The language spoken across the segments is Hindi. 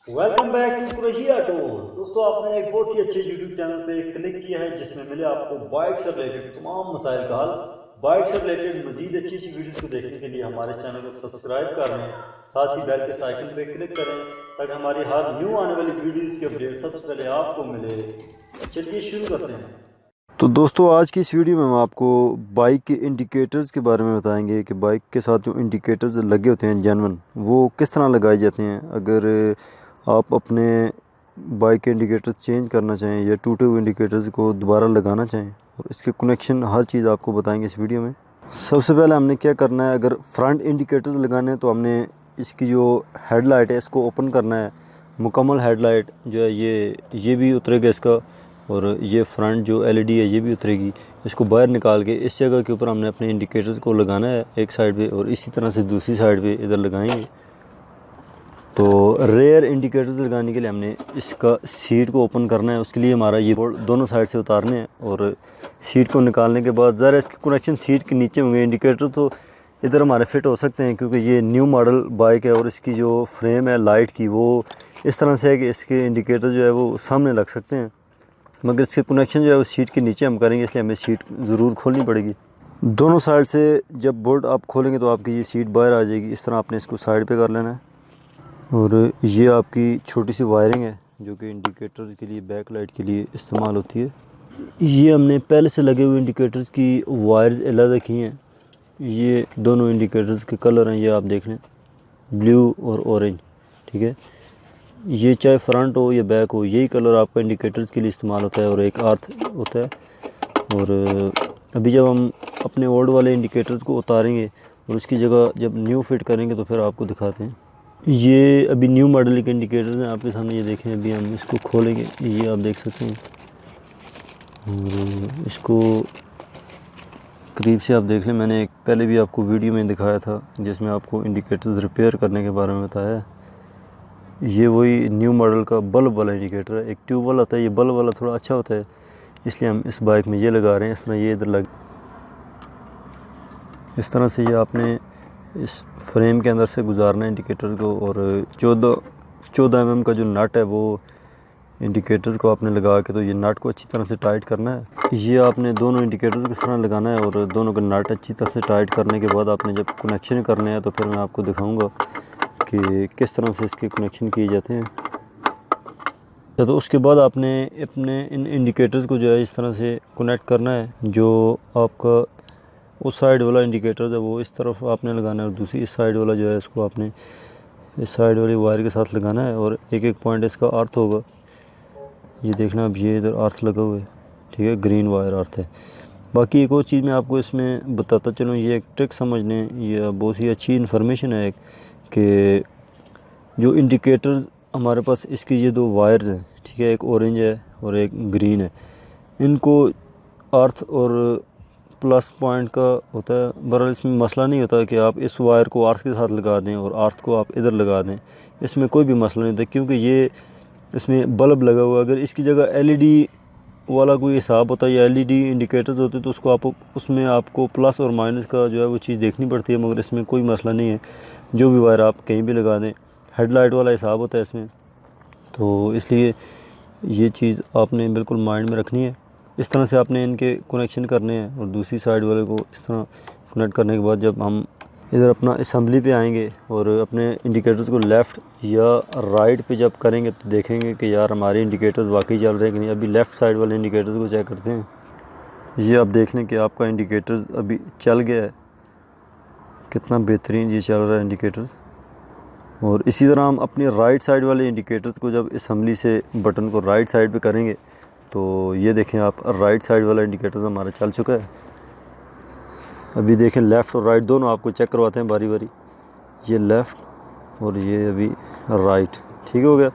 Welcome back to Qureshi auto. दोस्तों, आपने एक बहुत ही अच्छे यूट्यूब चैनल पे क्लिक किया है जिसमें मिले आपको बाइक से रिलेटेड तमाम मसाइल का हल। बाइक से रिलेटेड मजीद अच्छी अच्छी वीडियोस को देखने के लिए हमारे चैनल को सब्सक्राइब कर लें, साथ ही बेल के आइकन पे क्लिक करें ताकि हमारी हर न्यू आने वाली वीडियोस की अपडेट सबसे पहले आपको मिले। चलिए शुरू करते हैं। तो दोस्तों, आज की इस वीडियो में हम आपको बाइक के इंडिकेटर्स के बारे में बताएंगे कि बाइक के साथ जो इंडिकेटर्स लगे होते हैं जेन्युइन, वो किस तरह लगाए जाते हैं। अगर आप अपने बाइक के इंडिकेटर्स चेंज करना चाहें या टूटे हुए इंडिकेटर्स को दोबारा लगाना चाहें, और इसके कनेक्शन हर चीज़ आपको बताएंगे इस वीडियो में। सबसे पहले हमने क्या करना है, अगर फ्रंट इंडिकेटर्स लगाने हैं तो हमने इसकी जो हेडलाइट है इसको ओपन करना है। मुकम्मल हेडलाइट जो है ये भी उतरेगा इसका, और ये फ्रंट जो एलईडी है ये भी उतरेगी। इसको बाहर निकाल के इस जगह के ऊपर हमने अपने इंडिकेटर्स को लगाना है एक साइड पे, और इसी तरह से दूसरी साइड पे इधर लगाएंगे। तो रेयर इंडिकेटर्स लगाने के लिए हमने इसका सीट को ओपन करना है। उसके लिए हमारा ये बोर्ड दोनों साइड से उतारने हैं, और सीट को निकालने के बाद ज़रा इसके कनेक्शन सीट के नीचे होंगे। इंडिकेटर तो इधर हमारे फिट हो सकते हैं क्योंकि ये न्यू मॉडल बाइक है, और इसकी जो फ्रेम है लाइट की वो इस तरह से है कि इसके इंडिकेटर जो है वो सामने लग सकते हैं, मगर इसके कनेक्शन जो है वो सीट के नीचे हम करेंगे, इसलिए हमें सीट ज़रूर खोलनी पड़ेगी। दोनों साइड से जब बोल्ट आप खोलेंगे तो आपकी ये सीट बाहर आ जाएगी। इस तरह आपने इसको साइड पे कर लेना है। और ये आपकी छोटी सी वायरिंग है जो कि इंडिकेटर्स के लिए, बैक लाइट के लिए इस्तेमाल होती है। ये हमने पहले से लगे हुए इंडिकेटर्स की वायर्स अलग की हैं। ये दोनों इंडिकेटर्स के कलर हैं, ये आप देख लें, ब्लू और ऑरेंज, ठीक है। ये चाहे फ्रंट हो या बैक हो, यही कलर आपका इंडिकेटर्स के लिए इस्तेमाल होता है, और एक अर्थ होता है। और अभी जब हम अपने ओल्ड वाले इंडिकेटर्स को उतारेंगे और उसकी जगह जब न्यू फिट करेंगे तो फिर आपको दिखाते हैं। ये अभी न्यू मॉडल के इंडिकेटर्स हैं आपके सामने, ये देखें। अभी हम इसको खोलेंगे, ये आप देख सकते हैं, और इसको करीब से आप देख लें। मैंने एक पहले भी आपको वीडियो में दिखाया था जिसमें आपको इंडिकेटर्स रिपेयर करने के बारे में बताया है। ये वही न्यू मॉडल का बल्ब वाला इंडिकेटर है। एक ट्यूब वाला आता है, ये बल्ब वाला थोड़ा अच्छा होता है, इसलिए हम इस बाइक में ये लगा रहे हैं। इस तरह ये इधर लग, इस तरह से ये आपने इस फ्रेम के अंदर से गुजारना है इंडिकेटर को। और 14 mm का जो नट है वो इंडिकेटर्स को आपने लगा के, तो ये नट को अच्छी तरह से टाइट करना है। ये आपने दोनों इंडिकेटर्स को इस तरह लगाना है, और दोनों का नट अच्छी तरह से टाइट करने के बाद आपने जब कनेक्शन करने हैं तो फिर मैं आपको दिखाऊँगा कि किस तरह से इसके कनेक्शन किए जाते हैं। तो उसके बाद आपने अपने इन इंडिकेटर्स को जो है इस तरह से कनेक्ट करना है। जो आपका उस साइड वाला इंडिकेटर है वो इस तरफ आपने लगाना है, और दूसरी इस साइड वाला जो है इसको आपने इस साइड वाली वायर के साथ लगाना है। और एक एक पॉइंट इसका अर्थ होगा, ये देखना। अब ये इधर अर्थ लगा हुआ है, ठीक है, ग्रीन वायर अर्थ है। बाकी एक और चीज़ मैं आपको इसमें बताता चलूँ, ये एक ट्रिक समझ लें, ये बहुत ही अच्छी इन्फॉर्मेशन है कि जो इंडिकेटर्स हमारे पास, इसकी ये दो वायर्स हैं, ठीक है, एक ऑरेंज है और एक ग्रीन है। इनको अर्थ और प्लस पॉइंट का होता है। बहरहाल इसमें मसला नहीं होता कि आप इस वायर को अर्थ के साथ लगा दें और अर्थ को आप इधर लगा दें, इसमें कोई भी मसला नहीं होता क्योंकि ये इसमें बल्ब लगा हुआ है। अगर इसकी जगह एलईडी वाला कोई हिसाब होता है या एलईडी इंडिकेटर्स होते तो उसको उसमें आपको प्लस और माइनस का जो है वो चीज़ देखनी पड़ती है, मगर इसमें कोई मसला नहीं है। जो भी वायर आप कहीं भी लगा दें, हेडलाइट वाला हिसाब होता है इसमें, तो इसलिए ये चीज़ आपने बिल्कुल माइंड में रखनी है। इस तरह से आपने इनके कनेक्शन करने हैं, और दूसरी साइड वाले को इस तरह कनेक्ट करने के बाद जब हम इधर अपना असेंबली पे आएंगे और अपने इंडिकेटर्स को लेफ़्ट या राइट पे जब करेंगे तो देखेंगे कि यार हमारे इंडिकेटर्स वाकई चल रहे हैं कि नहीं। अभी लेफ़्ट साइड वाले इंडिकेटर्स को चेक करते हैं। ये आप देख लें कि आपका इंडिकेटर्स अभी चल गया है, कितना बेहतरीन ये चल रहा है इंडिकेटर्स। और इसी तरह हम अपनी राइट साइड वाले इंडिकेटर्स को जब असेंबली से बटन को राइट साइड पे करेंगे तो ये देखें आप, राइट साइड वाला इंडिकेटर्स हमारा चल चुका है। अभी देखें लेफ़्ट और राइट दोनों आपको चेक करवाते हैं बारी बारी। ये लेफ़्ट और ये अभी राइट, ठीक हो गया।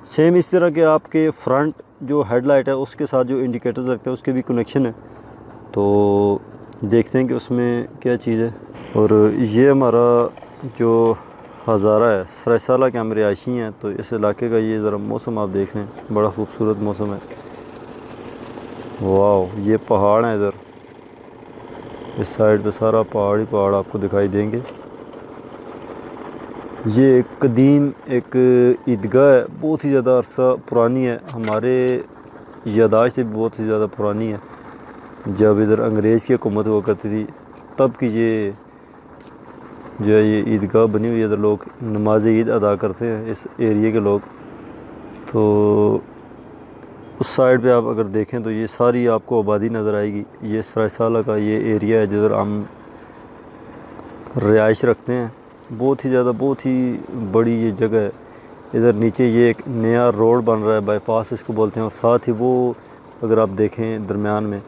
सेम इस तरह के आपके फ्रंट जो हेडलाइट है उसके साथ जो इंडिकेटर्स लगते हैं उसके भी कनेक्शन है, तो देखते हैं कि उसमें क्या चीज़ है। और ये हमारा जो हज़ारा है, सरायसाला के हम रिहायशी हैं, तो इस इलाके का ये ज़रा मौसम आप देख लें, बड़ा खूबसूरत मौसम है। वाह, ये पहाड़ हैं इधर, इस साइड पे सारा पहाड़ ही पहाड़ आपको दिखाई देंगे। ये एक कदीम एक ईदगाह है, बहुत ही ज़्यादा अरसा पुरानी है, हमारे यादाश्त से भी बहुत ही ज़्यादा पुरानी है। जब इधर अंग्रेज़ की हुकूमत हुआ करती थी तब की ये जो है ये ईदगाह बनी हुई है, इधर लोग नमाज ईद अदा करते हैं इस एरिए के लोग। तो उस साइड पे आप अगर देखें तो ये सारी आपको आबादी नज़र आएगी। ये सरायसाला का ये एरिया है जिधर हम रिहाइश रखते हैं। बहुत ही ज़्यादा बहुत ही बड़ी ये जगह है। इधर नीचे ये एक नया रोड बन रहा है, बाईपास इसको बोलते हैं। और साथ ही वो अगर आप देखें दरमियान में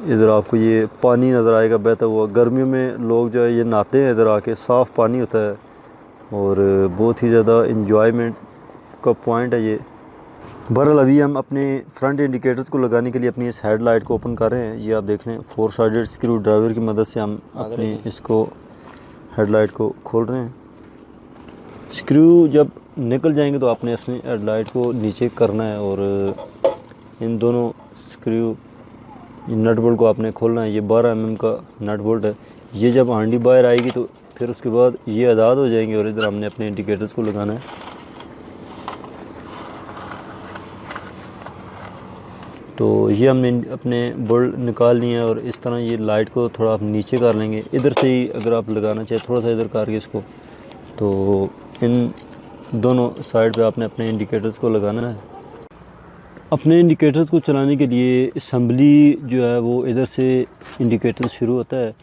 इधर आपको ये पानी नज़र आएगा बहता हुआ। गर्मियों में लोग जो है ये नहाते हैं, इधर आके साफ़ पानी होता है और बहुत ही ज़्यादा इंजॉयमेंट का पॉइंट है ये। बहरहाल अभी हम अपने फ्रंट इंडिकेटर्स को लगाने के लिए अपनी इस हेडलाइट को ओपन कर रहे हैं। ये आप देख रहे हैं 4 साइडेड स्क्रू ड्राइवर की मदद से हम अपनी इसको हेडलाइट को खोल रहे हैं। स्क्रू जब निकल जाएंगे तो आपने अपनी हेडलाइट को नीचे करना है और इन दोनों स्क्रू नट बोल्ट को आपने खोलना है। ये 12 mm का नट बोल्ट है। ये जब हांडी बाहर आएगी तो फिर उसके बाद ये आज़ाद हो जाएंगे और इधर हमने अपने इंडिकेटर्स को लगाना है। तो ये हमने अपने बोल्ट निकाल लिए हैं और इस तरह ये लाइट को थोड़ा आप नीचे कर लेंगे। इधर से ही अगर आप लगाना चाहें थोड़ा सा इधर करके इसको, तो इन दोनों साइड पे आपने अपने इंडिकेटर्स को लगाना है। अपने इंडिकेटर्स को चलाने के लिए असम्बली जो है वो इधर से इंडिकेटर शुरू होता है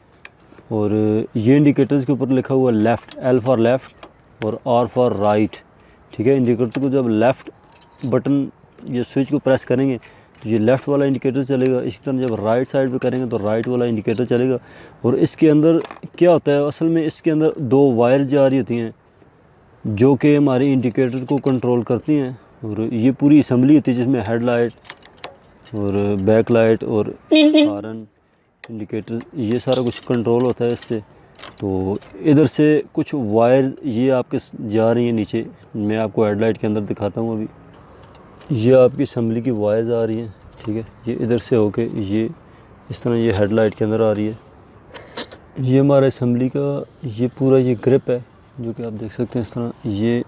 और ये इंडिकेटर्स के ऊपर लिखा हुआ लेफ़्ट, L फॉर लेफ़्ट और R फॉर राइट। ठीक है, इंडिकेटर को जब लेफ़्ट बटन ये स्विच को प्रेस करेंगे तो ये लेफ़्ट वाला इंडिकेटर चलेगा। इसी तरह जब राइट साइड पे करेंगे तो राइट वाला इंडिकेटर चलेगा। और इसके अंदर क्या होता है, असल में इसके अंदर 2 वायर जा रही होती हैं जो कि हमारे इंडिकेटर्स को कंट्रोल करती हैं। और ये पूरी असम्बली होती है जिसमें हेडलाइट और बैक लाइट और हॉर्न इंडिकेटर ये सारा कुछ कंट्रोल होता है इससे। तो इधर से कुछ वायर ये आपके जा रही हैं नीचे। मैं आपको हेडलाइट के अंदर दिखाता हूँ। अभी ये आपकी असम्बली की वायर्स आ रही हैं। ठीक है, ये इधर से होके ये इस तरह ये हेडलाइट के अंदर आ रही है। ये हमारा असम्बली का ये पूरा ये ग्रिप है जो कि आप देख सकते हैं। इस तरह ये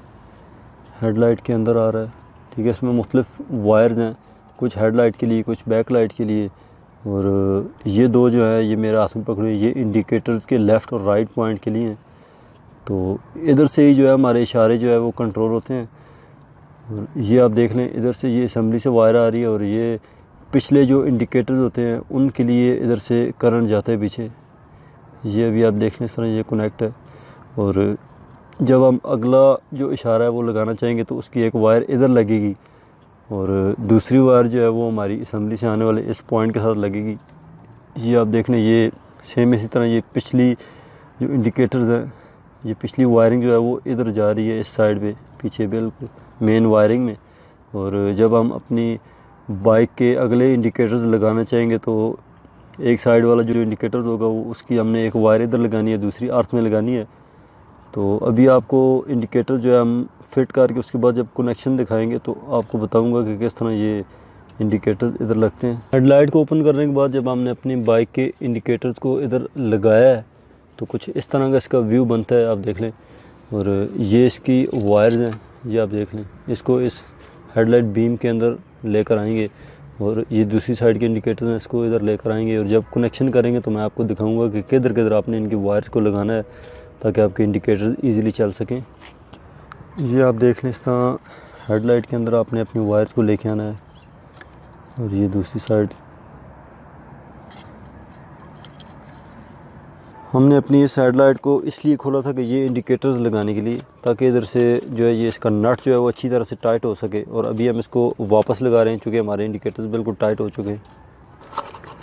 हेडलाइट के अंदर आ रहा है। ठीक है, इसमें मुख्तलिफ वायर्स हैं, कुछ हेडलाइट के लिए कुछ बैक लाइट के लिए। और ये 2 जो है ये मेरे हाथ में पकड़े ये इंडिकेटर्स के लेफ़्ट और राइट पॉइंट के लिए हैं। तो इधर से ही जो है हमारे इशारे जो है वो कंट्रोल होते हैं। और ये आप देख लें इधर से ये असम्बली से वायर आ रही है और ये पिछले जो इंडिकेटर्स होते हैं उनके लिए इधर से करंट जाता है पीछे। ये अभी आप देख लें इस तरह ये कनेक्ट है। और जब हम अगला जो इशारा है वो लगाना चाहेंगे तो उसकी एक वायर इधर लगेगी और दूसरी वायर जो है वो हमारी असम्बली से आने वाले इस पॉइंट के साथ लगेगी। ये आप देख लें ये सेम इसी तरह ये पिछली जो इंडिकेटर्स हैं ये पिछली वायरिंग जो है वो इधर जा रही है इस साइड पे पीछे बिल्कुल मेन वायरिंग में। और जब हम अपनी बाइक के अगले इंडिकेटर्स लगाना चाहेंगे तो एक साइड वाला जो इंडिकेटर्स होगा वो उसकी हमने एक वायर इधर लगानी है, दूसरी अर्थ में लगानी है। तो अभी आपको इंडिकेटर जो है हम फिट करके उसके बाद जब कनेक्शन दिखाएंगे तो आपको बताऊंगा कि किस तरह ये इंडिकेटर इधर लगते हैं। हेडलाइट को ओपन करने के बाद जब हमने अपनी बाइक के इंडिकेटर्स को इधर लगाया है तो कुछ इस तरह का इसका व्यू बनता है, आप देख लें। और ये इसकी वायर्स हैं, ये आप देख लें। इसको इस हेडलाइट बीम के अंदर लेकर आएंगे और ये दूसरी साइड के इंडिकेटर हैं इसको इधर लेकर आएंगे। और जब कनेक्शन करेंगे तो मैं आपको दिखाऊंगा कि किधर किधर आपने इनकी वायर्स को लगाना है ताकि आपके इंडिकेटर ईज़िली चल सकें। ये आप देख लें इस तरह हेडलाइट के अंदर आपने अपनी वायर्स को लेके आना है। और ये दूसरी साइड हमने अपनी इस हेडलाइट को इसलिए खोला था कि ये इंडिकेटर्स लगाने के लिए, ताकि इधर से जो है ये इसका नट जो है वो अच्छी तरह से टाइट हो सके। और अभी हम इसको वापस लगा रहे हैं चूँकि हमारे इंडिकेटर्स बिल्कुल टाइट हो चुके हैं।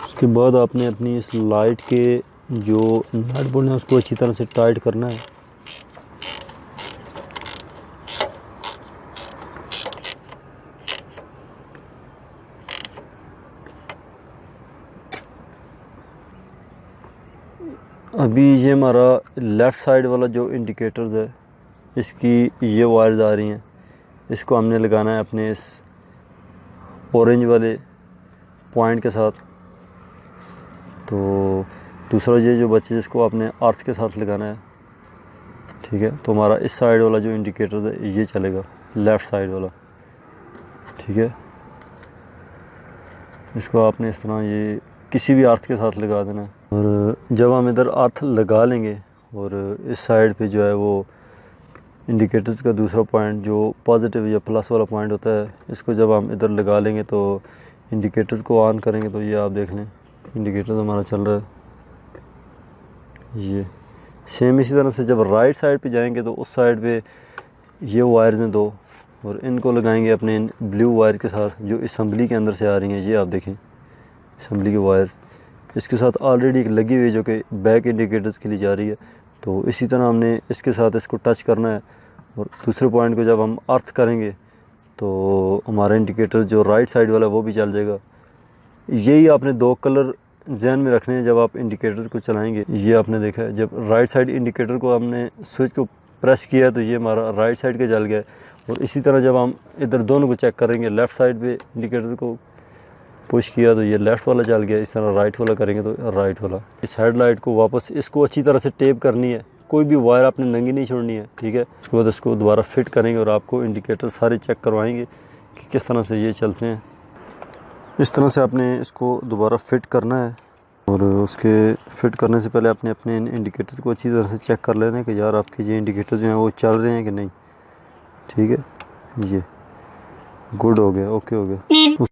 उसके बाद आपने अपनी इस लाइट के जो नट बोल्ट है उसको अच्छी तरह से टाइट करना है। अभी ये हमारा लेफ़्ट साइड वाला जो इंडिकेटर्स है इसकी ये वायर्स आ रही हैं, इसको हमने लगाना है अपने इस ऑरेंज वाले पॉइंट के साथ। तो दूसरा ये जो बच्चे जिसको आपने अर्थ के साथ लगाना है। ठीक है। तो हमारा इस साइड वाला जो इंडिकेटर है ये चलेगा, लेफ़्ट साइड वाला, ठीक है। इसको आपने इस तरह ये किसी भी अर्थ के साथ लगा देना है। और जब हम इधर अर्थ लगा लेंगे और इस साइड पे जो है वो इंडिकेटर्स का दूसरा पॉइंट जो पॉजिटिव या प्लस वाला पॉइंट होता है, इसको जब हम इधर लगा लेंगे तो इंडिकेटर्स को ऑन करेंगे तो ये आप देख लें इंडिकेटर हमारा चल रहा है। ये सेम इसी तरह से जब राइट साइड पे जाएंगे तो उस साइड पे ये वायर्स हैं 2 और इनको लगाएंगे अपने ब्लू वायर के साथ जो असम्बली के अंदर से आ रही हैं। ये आप देखें असम्बली के वायर इसके साथ ऑलरेडी एक लगी हुई है जो कि बैक इंडिकेटर्स के लिए जा रही है। तो इसी तरह हमने इसके साथ इसको टच करना है और दूसरे पॉइंट को जब हम अर्थ करेंगे तो हमारा इंडिकेटर जो राइट साइड वाला है वो भी चल जाएगा। यही आपने 2 कलर ध्यान में रखने हैं जब आप इंडिकेटर्स को चलाएंगे। ये आपने देखा है जब राइट साइड इंडिकेटर को हमने स्विच को प्रेस किया है तो ये हमारा राइट साइड का जल गया। और इसी तरह जब हम इधर दोनों को चेक करेंगे, लेफ़्ट साइड पे इंडिकेटर को पुश किया तो ये लेफ़्ट वाला चल गया, इस तरह राइट वाला करेंगे तो राइट वाला। इस हेडलाइट को वापस इसको अच्छी तरह से टेप करनी है, कोई भी वायर आपने नंगी नहीं छोड़नी है, ठीक है। उसके बाद इसको दोबारा फिट करेंगे और आपको इंडिकेटर सारे चेक करवाएंगे कि किस तरह से ये चलते हैं। इस तरह से आपने इसको दोबारा फिट करना है और उसके फिट करने से पहले आपने अपने इंडिकेटर्स को अच्छी तरह से चेक कर लेना है कि यार आपके ये इंडिकेटर्स जो हैं वो चल रहे हैं कि नहीं, ठीक है। ये गुड हो गया, ओके हो गया।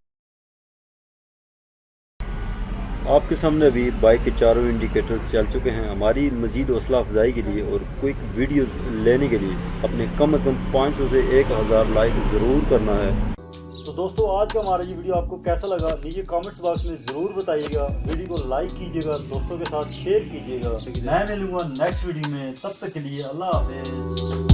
आपके सामने अभी बाइक के चारों इंडिकेटर्स चल चुके हैं। हमारी मज़ीद हौसला अफजाई के लिए और क्विक वीडियोस लेने के लिए अपने कम से कम 500 से 1000 लाइक ज़रूर करना है। तो दोस्तों आज का हमारा ये वीडियो आपको कैसा लगा नीचे कमेंट्स बॉक्स में ज़रूर बताइएगा। वीडियो को लाइक कीजिएगा, दोस्तों के साथ शेयर कीजिएगा। मैं मिलूंगा नेक्स्ट वीडियो में, तब तक के लिए अल्लाह हाफिज़।